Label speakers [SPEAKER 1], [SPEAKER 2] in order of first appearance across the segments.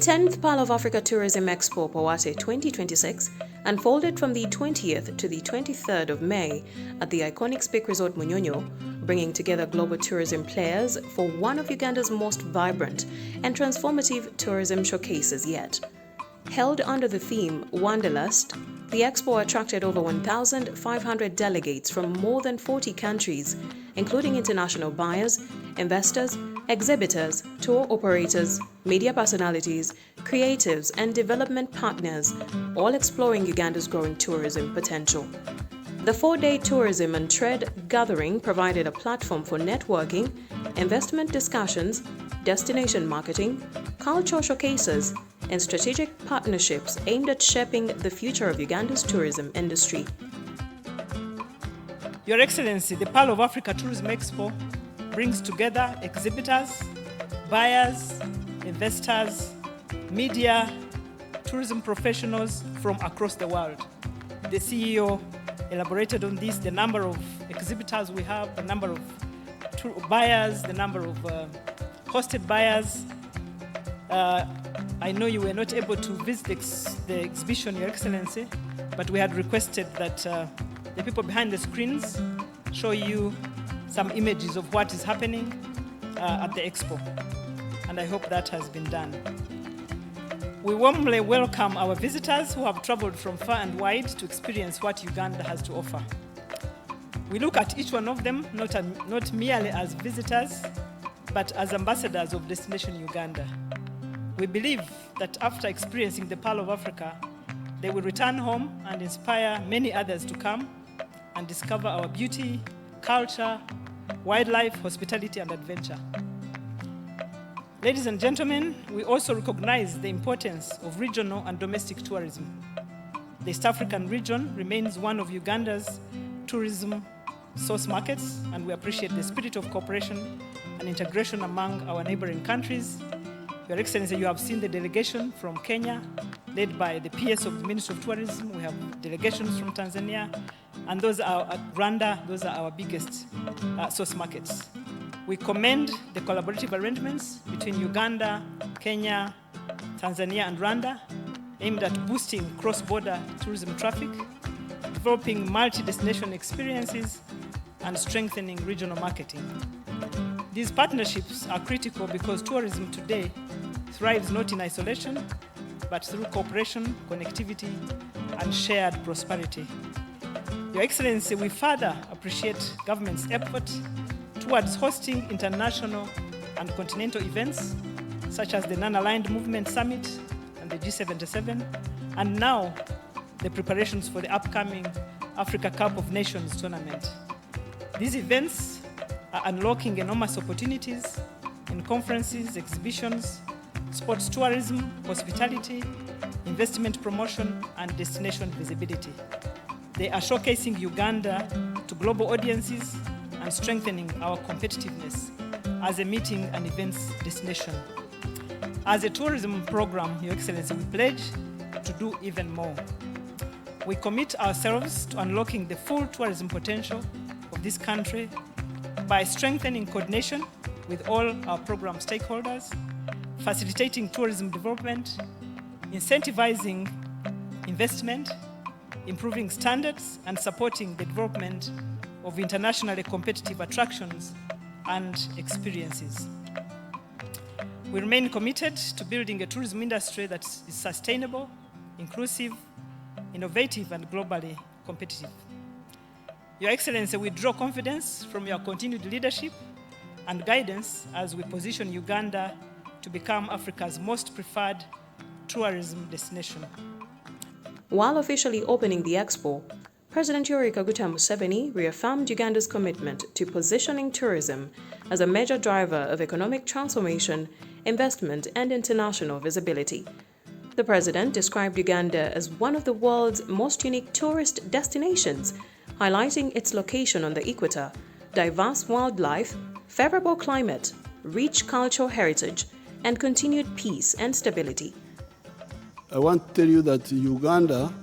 [SPEAKER 1] 10th Pearl of Africa Tourism Expo POATE 2026 unfolded from the 20th to the 23rd of May at the iconic Speke Resort Munyonyo, bringing together global tourism players for one of Uganda's most vibrant and transformative tourism showcases yet. Held under the theme Wanderlust, the Expo attracted over 1,500 delegates from more than 40 countries, including international buyers, investors, exhibitors, tour operators, media personalities, creatives, and development partners, all exploring Uganda's growing tourism potential. The four-day tourism and trade gathering provided a platform for networking, investment discussions, destination marketing, cultural showcases, and strategic partnerships aimed at shaping the future of Uganda's tourism industry.
[SPEAKER 2] Your Excellency, the Pearl of Africa Tourism Expo brings together exhibitors, buyers, investors, media, tourism professionals from across the world. The CEO elaborated on this, the number of exhibitors we have, the number of buyers, the number of hosted buyers. I know you were not able to visit the exhibition, Your Excellency, but we had requested that the people behind the screens show you some images of what is happening at the Expo, and I hope that has been done. We warmly welcome our visitors who have traveled from far and wide to experience what Uganda has to offer. We look at each one of them not merely as visitors, but as ambassadors of Destination Uganda. We believe that after experiencing the Pearl of Africa, they will return home and inspire many others to come and discover our beauty, culture, wildlife, hospitality, and adventure. Ladies and gentlemen, we also recognize the importance of regional and domestic tourism. The East African region remains one of Uganda's tourism source markets, and we appreciate the spirit of cooperation and integration among our neighboring countries. Your Excellency, you have seen the delegation from Kenya, led by the PS of the Ministry of Tourism. We have delegations from Tanzania, and those are Rwanda, those are our biggest source markets. We commend the collaborative arrangements between Uganda, Kenya, Tanzania, and Rwanda, aimed at boosting cross-border tourism traffic, developing multi-destination experiences, and strengthening regional marketing. These partnerships are critical because tourism today thrives not in isolation, but through cooperation, connectivity, and shared prosperity. Your Excellency, we further appreciate government's effort towards hosting international and continental events, such as the Non-Aligned Movement Summit and the G77, and now the preparations for the upcoming Africa Cup of Nations tournament. These events are unlocking enormous opportunities in conferences, exhibitions, sports tourism, hospitality, investment promotion, and destination visibility. They are showcasing Uganda to global audiences and strengthening our competitiveness as a meeting and events destination. As a tourism program, Your Excellency, we pledge to do even more. We commit ourselves to unlocking the full tourism potential of this country by strengthening coordination with all our program stakeholders, facilitating tourism development, incentivizing investment, improving standards, and supporting the development of internationally competitive attractions and experiences. We remain committed to building a tourism industry that is sustainable, inclusive, innovative, and globally competitive. Your Excellency, we draw confidence from your continued leadership and guidance as we position Uganda to become Africa's most preferred tourism destination.
[SPEAKER 1] While officially opening the Expo, President Yoweri Kaguta Museveni reaffirmed Uganda's commitment to positioning tourism as a major driver of economic transformation, investment, and international visibility. The president described Uganda as one of the world's most unique tourist destinations, highlighting its location on the equator, diverse wildlife, favorable climate, rich cultural heritage, and continued peace and stability.
[SPEAKER 3] I want to tell you that Uganda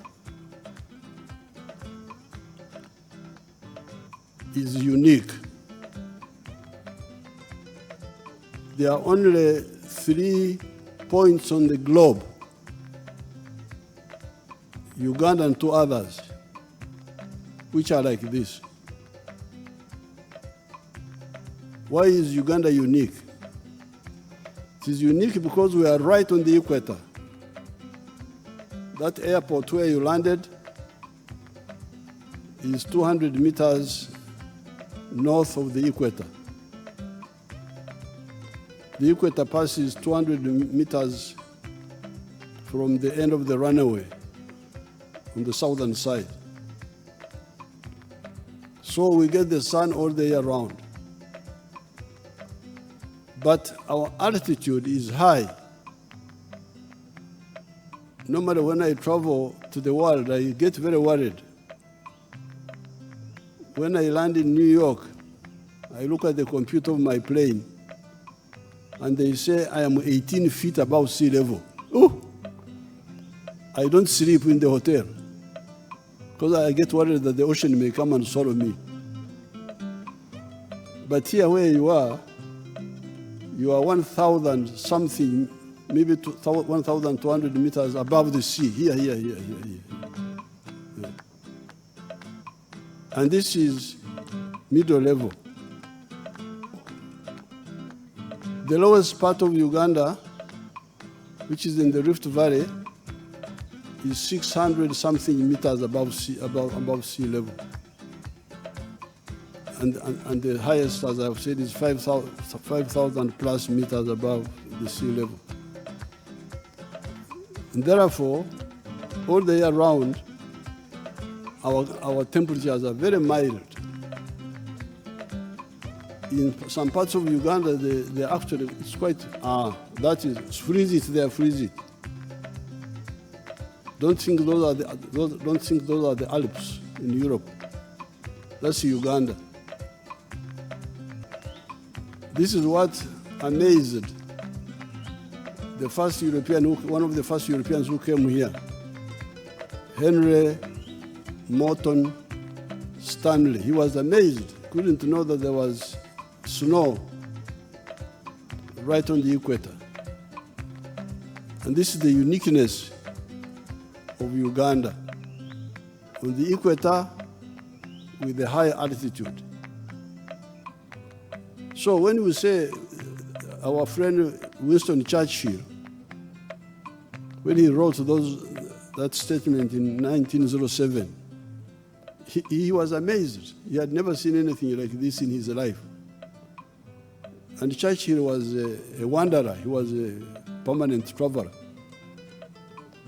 [SPEAKER 3] is unique. There are only 3 points on the globe, Uganda and 2 others, which are like this. Why is Uganda unique? It is unique because we are right on the equator. That airport where you landed is 200 meters north of the equator. The equator passes 200 meters from the end of the runway on the southern side. So we get the sun all the year round. But our altitude is high. Normally when I travel to the world, I get very worried. When I land in New York, I look at the computer of my plane, and they say I am 18 feet above sea level. Ooh! I don't sleep in the hotel, because I get worried that the ocean may come and swallow me. But here where you are 1,000 something, maybe 1,200 meters above the sea, here. Yeah. And this is middle level. The lowest part of Uganda, which is in the Rift Valley, is 600 something meters above sea level. And the highest, as I've said, is 5,000 plus meters above the sea level. And therefore, all the year round, our temperatures are very mild. In some parts of Uganda, they actually, it's quite, that is, freeze it, they freeze it. Don't think those are the Alps in Europe. That's Uganda. This is what amazed the first European, one of the first Europeans who came here, Henry Morton Stanley. He was amazed, couldn't know that there was snow right on the equator. And this is the uniqueness of Uganda, on the equator with the high altitude. So when we say our friend Winston Churchill, when he wrote that statement in 1907, he was amazed. He had never seen anything like this in his life. And Churchill was a wanderer. He was a permanent traveler.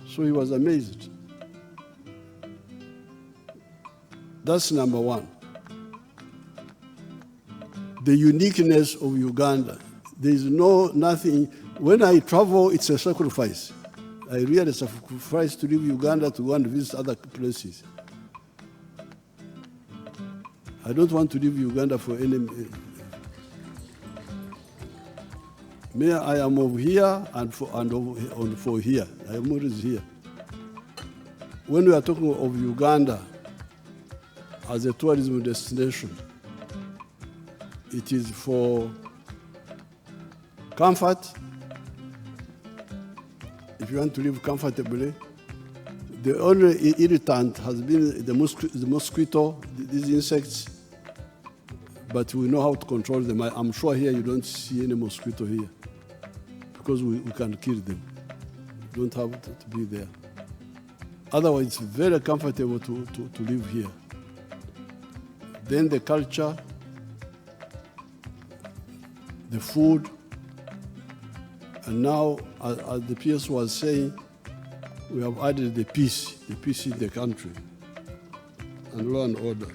[SPEAKER 3] So he was amazed. That's number one. The uniqueness of Uganda. There is nothing. When I travel, it's a sacrifice. I really sacrifice to leave Uganda to go and visit other places. I don't want to leave Uganda for any. Me, I am over here and for here. I am always here. When we are talking of Uganda as a tourism destination, it is for comfort. If you want to live comfortably, the only irritant has been the mosquito, these insects, but we know how to control them. I'm sure here you don't see any mosquito here because we can kill them. You don't have to be there. Otherwise, it's very comfortable to live here. Then the culture, the food, and now, as the PS was saying, we have added the peace in the country, and law and order.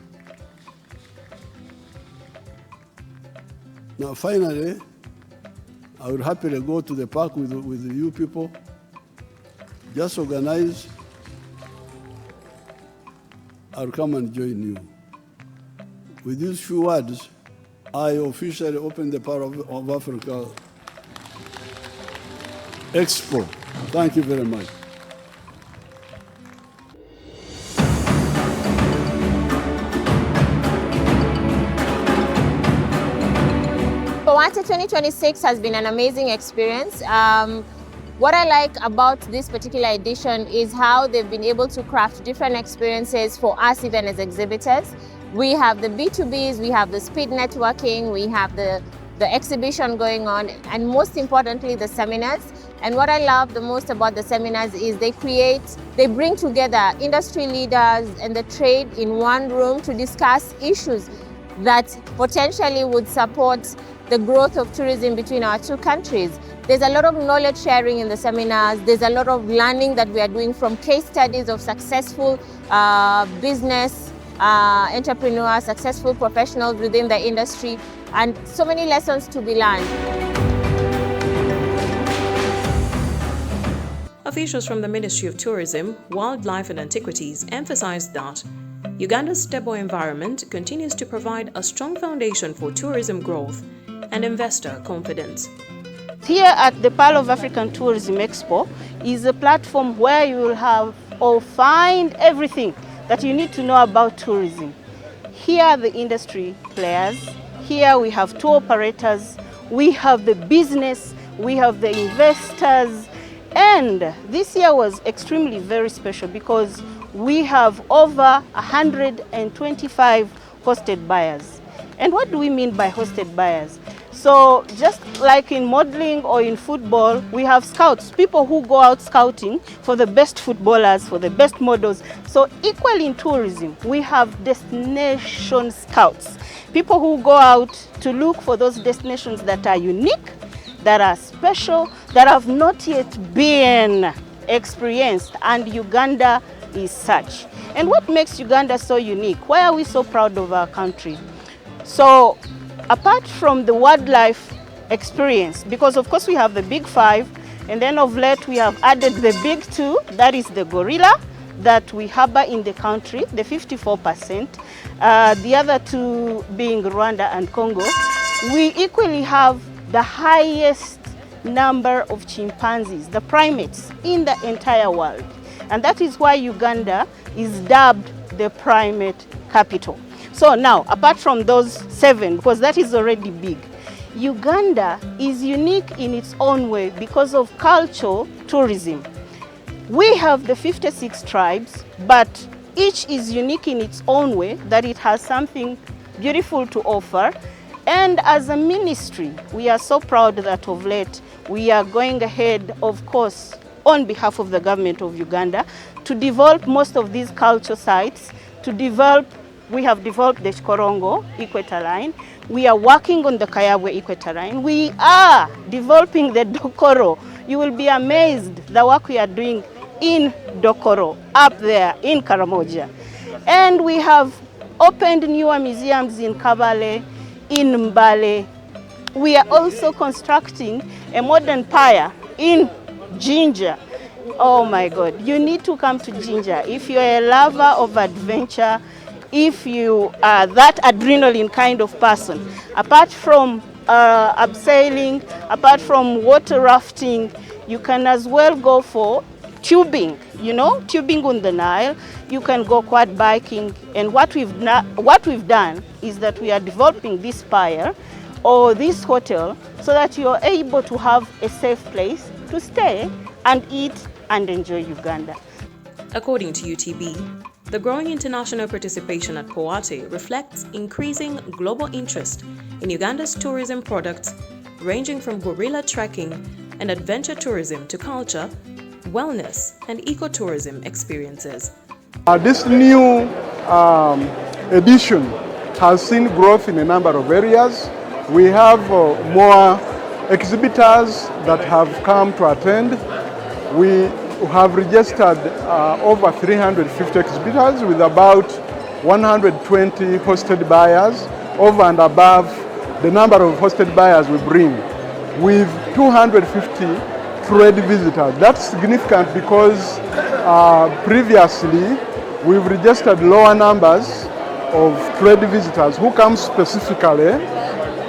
[SPEAKER 3] Now, finally, I would happily go to the park with you people. Just organize. I'll come and join you. With these few words, I officially open the Power of Africa Expo. Thank you very much.
[SPEAKER 4] POATE 2026 has been an amazing experience. What I like about this particular edition is how they've been able to craft different experiences for us even as exhibitors. We have the B2Bs, we have the speed networking, we have the exhibition going on, and most importantly, the seminars. And what I love the most about the seminars is they bring together industry leaders and the trade in one room to discuss issues that potentially would support the growth of tourism between our two countries. There's a lot of knowledge sharing in the seminars. There's a lot of learning that we are doing from case studies of successful business entrepreneurs, successful professionals within the industry, and so many lessons to be learned.
[SPEAKER 1] Officials from the Ministry of Tourism, Wildlife and Antiquities emphasized that Uganda's stable environment continues to provide a strong foundation for tourism growth and investor confidence.
[SPEAKER 5] Here at the Pearl of African Tourism Expo is a platform where you will have or find everything that you need to know about tourism. Here are the industry players, here we have tour operators, we have the business, we have the investors, and this year was extremely very special because we have over 125 hosted buyers. And what do we mean by hosted buyers? So just like in modeling or in football, we have scouts, people who go out scouting for the best footballers, for the best models. So equally in tourism, we have destination scouts, people who go out to look for those destinations that are unique, that are special, that have not yet been experienced, and Uganda is such. And what makes Uganda so unique? Why are we so proud of our country? So apart from the wildlife experience, because of course we have the big five, and then of late we have added the big two, that is the gorilla that we harbor in the country, the 54%, the other two being Rwanda and Congo. We equally have the highest number of chimpanzees, the primates, in the entire world. And that is why Uganda is dubbed the primate capital. So now, apart from those 7, because that is already big, Uganda is unique in its own way because of cultural tourism. We have the 56 tribes, but each is unique in its own way, that it has something beautiful to offer. And as a ministry, we are so proud that of late, we are going ahead, of course, on behalf of the government of Uganda, to develop most of these culture sites, we have developed the Shkorongo Equator Line. We are working on the Kayabwe Equator Line. We are developing the Dokoro. You will be amazed the work we are doing in Dokoro, up there in Karamoja. And we have opened newer museums in Kabale, in Mbale. We are also constructing a modern pier in Jinja. Oh my God, you need to come to Jinja. If you're a lover of adventure, if you are that adrenaline kind of person, apart from abseiling, apart from water rafting, you can as well go for tubing, tubing on the Nile. You can go quad biking. And what we've done is that we are developing this pier or this hotel so that you're able to have a safe place to stay and eat and enjoy Uganda.
[SPEAKER 1] According to UTB, the growing international participation at POATE reflects increasing global interest in Uganda's tourism products, ranging from gorilla trekking and adventure tourism to culture, wellness, and ecotourism experiences.
[SPEAKER 6] This new edition has seen growth in a number of areas. We have more exhibitors that have come to attend. We have registered over 350 exhibitors with about 120 hosted buyers, over and above the number of hosted buyers we bring, with 250 trade visitors. That's significant because previously we've registered lower numbers of trade visitors who come specifically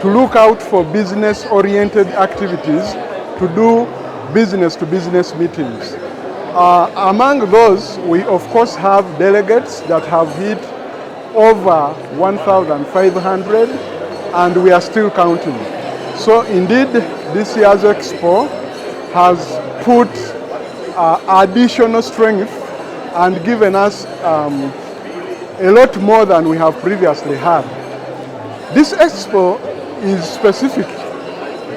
[SPEAKER 6] to look out for business-oriented activities, to do business-to-business meetings. Among those, we of course have delegates that have hit over 1,500, and we are still counting. So indeed, this year's Expo has put additional strength and given us a lot more than we have previously had. This expo is specific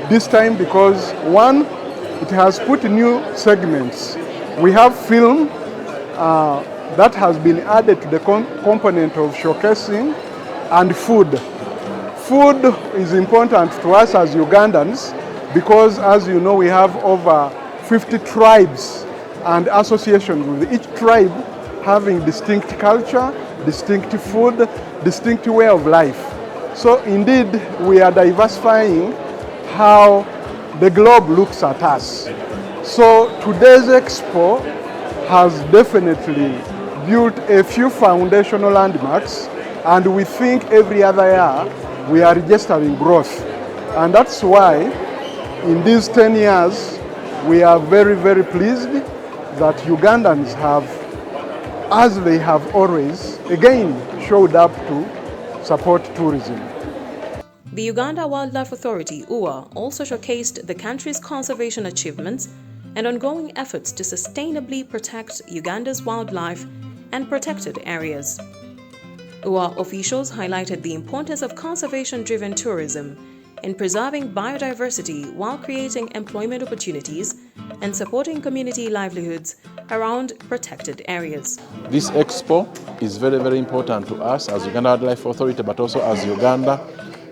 [SPEAKER 6] this time because, one, it has put new segments. We have film that has been added to the component of showcasing, and food. Food is important to us as Ugandans because, as you know, we have over 50 tribes and associations with each tribe having distinct culture, distinct food, distinct way of life. So indeed, we are diversifying how the globe looks at us. So today's expo has definitely built a few foundational landmarks, and we think every other year we are registering growth. And that's why in these 10 years we are very, very pleased that Ugandans have, as they have always, again showed up to support tourism.
[SPEAKER 1] The Uganda Wildlife Authority, UWA, also showcased the country's conservation achievements and ongoing efforts to sustainably protect Uganda's wildlife and protected areas. UWA officials highlighted the importance of conservation-driven tourism in preserving biodiversity while creating employment opportunities and supporting community livelihoods around protected areas.
[SPEAKER 7] This expo is very, very important to us as Uganda Wildlife Authority, but also as Uganda,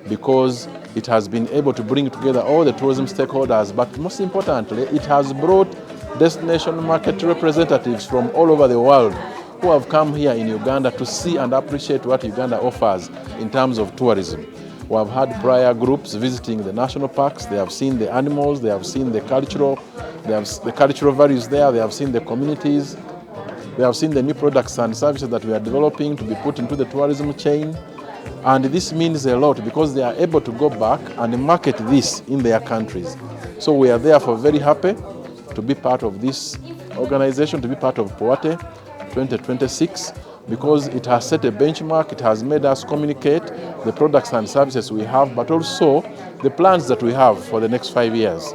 [SPEAKER 7] because it has been able to bring together all the tourism stakeholders, but most importantly, it has brought destination market representatives from all over the world who have come here in Uganda to see and appreciate what Uganda offers in terms of tourism. We have had prior groups visiting the national parks. They have seen the animals, they have seen the cultural values there, they have seen the communities, they have seen the new products and services that we are developing to be put into the tourism chain. And this means a lot because they are able to go back and market this in their countries. So we are therefore very happy to be part of this organization, to be part of POATE 2026, because it has set a benchmark, it has made us communicate the products and services we have, but also the plans that we have for the next 5 years.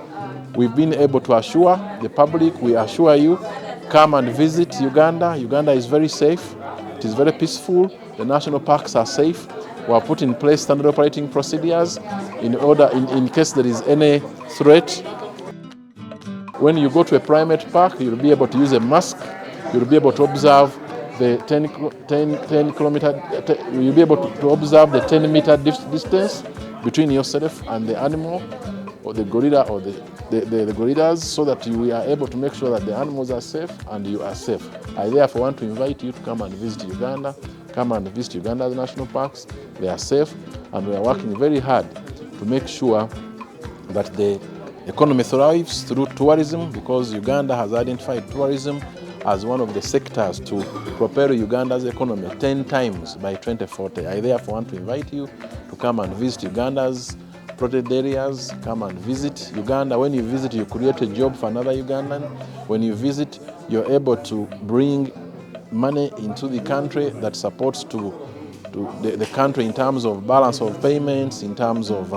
[SPEAKER 7] We've been able to assure the public, we assure you, come and visit Uganda. Uganda is very safe, it is very peaceful, the national parks are safe. We have put in place standard operating procedures in case there is any threat. When you go to a primate park, you'll be able to use a mask, you'll be able to observe the 10 kilometer, you'll be able to observe the 10-meter distance between yourself and the animal, or the gorilla, or the gorillas, so that you are able to make sure that the animals are safe and you are safe. I therefore want to invite you to come and visit Uganda. Come and visit Uganda's national parks. They are safe, and we are working very hard to make sure that the economy thrives through tourism, because Uganda has identified tourism as one of the sectors to propel Uganda's economy 10 times by 2040. I therefore want to invite you to come and visit Uganda's protected areas. Come and visit Uganda. When you visit, you create a job for another Ugandan. When you visit, you're able to bring money into the country that supports to the country in terms of balance of payments, in terms of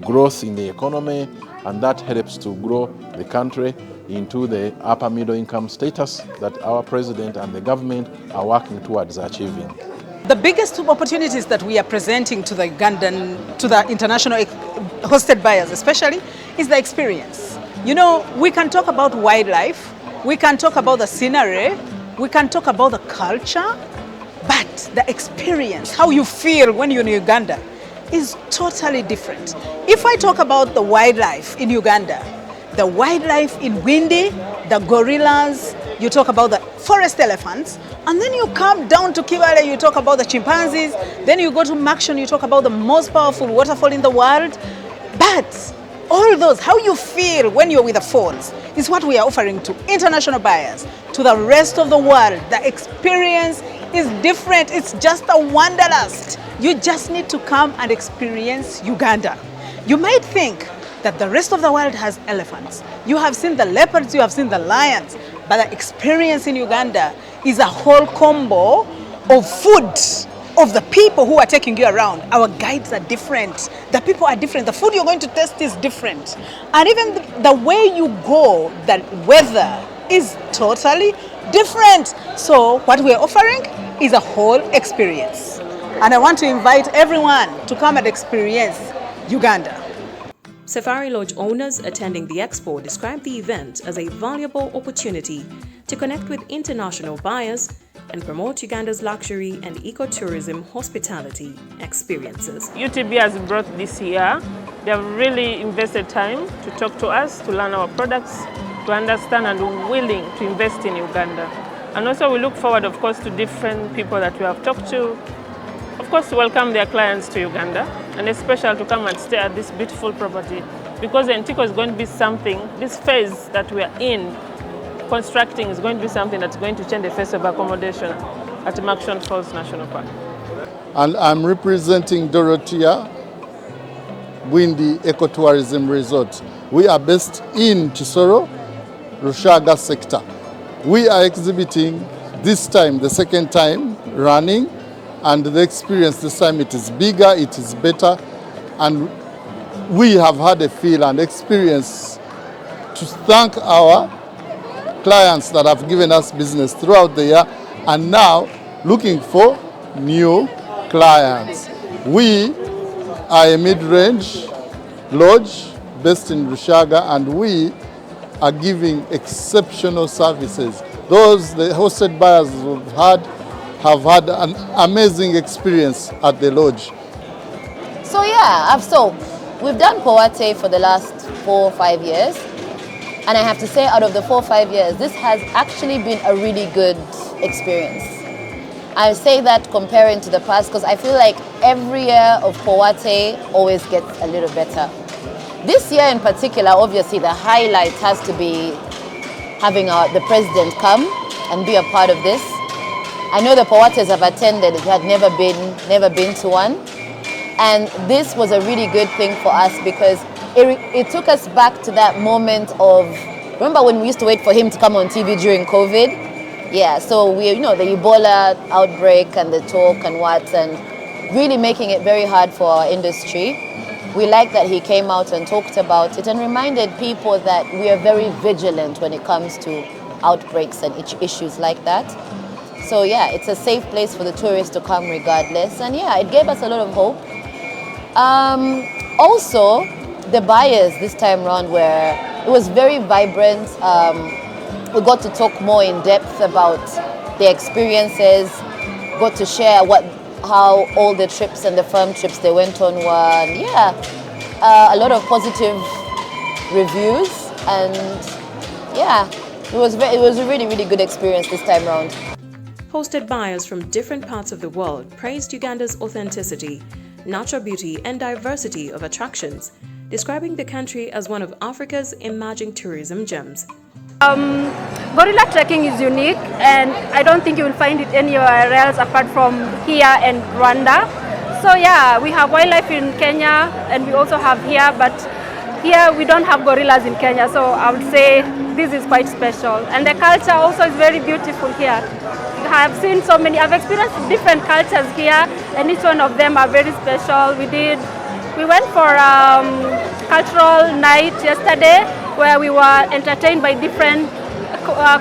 [SPEAKER 7] growth in the economy, and that helps to grow the country into the upper middle income status that our president and the government are working towards achieving.
[SPEAKER 2] The biggest opportunities that we are presenting to the Ugandan, to the international hosted buyers especially, is the experience. You know, we can talk about wildlife, we can talk about the scenery, we can talk about the culture, but the experience, how you feel when you're in Uganda, is totally different. If I talk about the wildlife in Uganda, the wildlife in Windi, the gorillas, you talk about the forest elephants, and then you come down to Kibale, you talk about the chimpanzees, then you go to Makshon, you talk about the most powerful waterfall in the world. But all those, how you feel when you're with the falls, is what we are offering to international buyers, to the rest of the world. The experience is different. It's just a wanderlust. You just need to come and experience Uganda. You might think that the rest of the world has elephants. You have seen the leopards, you have seen the lions, but the experience in Uganda is a whole combo of food,
[SPEAKER 8] of the people who are taking you around. Our guides are different. The people are different. The food you're going to taste is different. And even the way you go, the weather is totally different. So what we're offering is a whole experience. And I want to invite everyone to come and experience Uganda.
[SPEAKER 1] Safari Lodge owners attending the Expo described the event as a valuable opportunity to connect with international buyers and promote Uganda's luxury and ecotourism hospitality experiences.
[SPEAKER 9] UTB has brought this here. They have really invested time to talk to us, to learn our products, to understand and willing to invest in Uganda. And also we look forward, of course, to different people that we have talked to, of course, to welcome their clients to Uganda, and especially to come and stay at this beautiful property, because the Entiko is going to be something, this phase that we are in, constructing is going to be something that's going to change the face of accommodation at Makshon Falls National Park.
[SPEAKER 10] And I'm representing Dorothea Windy Ecotourism Resort. We are based in Kisoro, Rushaga sector. We are exhibiting this time, the second time running, and the experience this time it is bigger, it is better, and we have had a feel and experience to thank our clients that have given us business throughout the year, and now looking for new clients. We are a mid-range lodge based in Rushaga, and we are giving exceptional services. Those the hosted buyers have had an amazing experience at the lodge.
[SPEAKER 11] So yeah, we've done POATE for the last 4 or 5 years. And I have to say, out of the 4 or 5 years, this has actually been a really good experience. I say that comparing to the past because I feel like every year of POATE always gets a little better. This year in particular, obviously the highlight has to be having the president come and be a part of this. I know the POATEs have attended, it had never been to one. And this was a really good thing for us because it took us back to that moment of, remember when we used to wait for him to come on TV during COVID? Yeah, so the Ebola outbreak and the talk and what, and really making it very hard for our industry. We like that he came out and talked about it and reminded people that we are very vigilant when it comes to outbreaks and issues like that. So yeah, it's a safe place for the tourists to come regardless. And yeah, it gave us a lot of hope. Also, the buyers this time around it was very vibrant. We got to talk more in depth about their experiences, got to share how all the trips and the firm trips they went on were. And yeah, a lot of positive reviews, and yeah, it was a really, really good experience this time around.
[SPEAKER 1] Hosted buyers from different parts of the world praised Uganda's authenticity, natural beauty and diversity of attractions, describing the country as one of Africa's emerging tourism gems.
[SPEAKER 12] Gorilla trekking is unique, and I don't think you will find it anywhere else apart from here and Rwanda. So yeah, we have wildlife in Kenya and we also have here, but here we don't have gorillas in Kenya, so I would say this is quite special. And the culture also is very beautiful here. I've experienced different cultures here, and each one of them are very special. We went for cultural night yesterday where we were entertained by different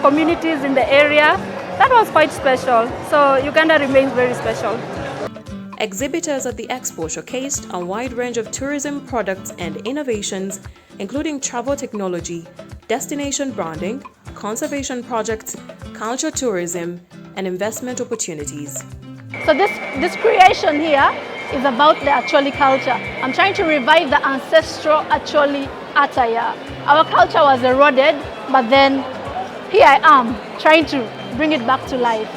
[SPEAKER 12] communities in the area. That was quite special. So Uganda remains very special.
[SPEAKER 1] Exhibitors at the Expo showcased a wide range of tourism products and innovations, including travel technology, destination branding, conservation projects, culture tourism, and investment opportunities.
[SPEAKER 13] So this creation here is about the Acholi culture. I'm trying to revive the ancestral Acholi attire. Our culture was eroded, but then here I am trying to bring it back to life.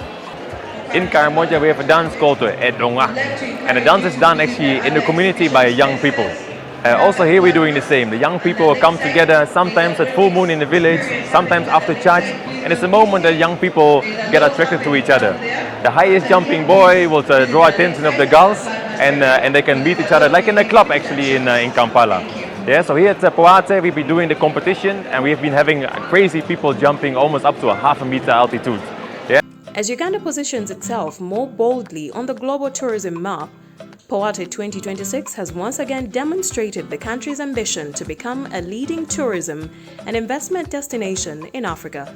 [SPEAKER 14] In Karamoja, we have a dance called Edonga, and the dance is done actually in the community by young people. Also here we're doing the same. The young people come together, sometimes at full moon in the village, sometimes after church, and it's a moment that young people get attracted to each other. The highest jumping boy will draw attention of the girls, and they can meet each other, like in a club actually in Kampala. Yeah, so here at POATE we've been doing the competition, and we've been having crazy people jumping almost up to a half a meter altitude. Yeah.
[SPEAKER 1] As Uganda positions itself more boldly on the global tourism map, POATE 2026 has once again demonstrated the country's ambition to become a leading tourism and investment destination in Africa.